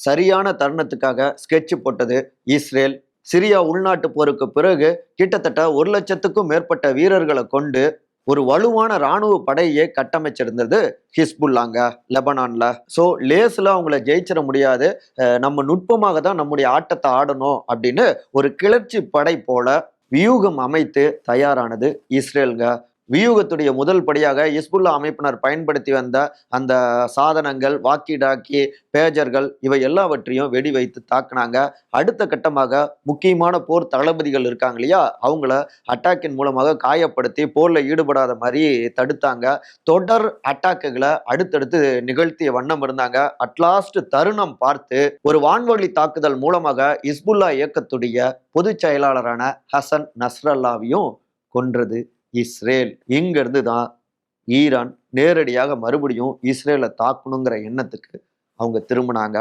சரியான தருணத்துக்காக ஸ்கெட்ச் போட்டது Israel. Syria உள்நாட்டு போருக்கு பிறகு கிட்டத்தட்ட 1,00,000க்கும் மேற்பட்ட வீரர்களை கொண்டு ஒரு வலுவான ராணுவ படையை கட்டமைச்சிருந்தது ஹிஸ்புல்லாங்க லெபனான்ல. ஸோ லேஸ்ல அவங்கள ஜெயிச்சிட முடியாது, நம்ம நுட்பமாக தான் நம்முடைய ஆட்டத்தை ஆடணும் அப்படின்னு ஒரு கிளர்ச்சி படை போல வியூகம் அமைத்து தயாரானது இஸ்ரேலுங்க. வியூகத்துடைய முதல் படியாக ஹிஸ்புல்லா அமைப்பினர் பயன்படுத்தி வந்த அந்த சாதனங்கள், வாக்கி டாக்கி, பேஜர்கள் இவை எல்லாவற்றையும் வெடி வைத்து தாக்குனாங்க. அடுத்த கட்டமாக முக்கியமான போர் தளபதிகள் இருக்காங்க இல்லையா, அவங்கள அட்டாக்கின் மூலமாக காயப்படுத்தி போர்ல ஈடுபடாத மாதிரி தடுத்தாங்க. தொடர் அட்டாக்குகளை அடுத்தடுத்து நிகழ்த்திய வண்ணம் இருந்தாங்க. அட்லாஸ்ட் தருணம் பார்த்து ஒரு வான்வழி தாக்குதல் மூலமாக ஹிஸ்புல்லா இயக்கத்துடைய பொதுச் செயலாளரான ஹசன் நஸ்ரல்லாவையும் கொன்றது இஸ்ரேல். இங்கிருந்து தான் ஈரான் நேரடியாக மறுபடியும் இஸ்ரேலை தாக்கணுங்கிற எண்ணத்துக்கு அவங்க திரும்பினாங்க.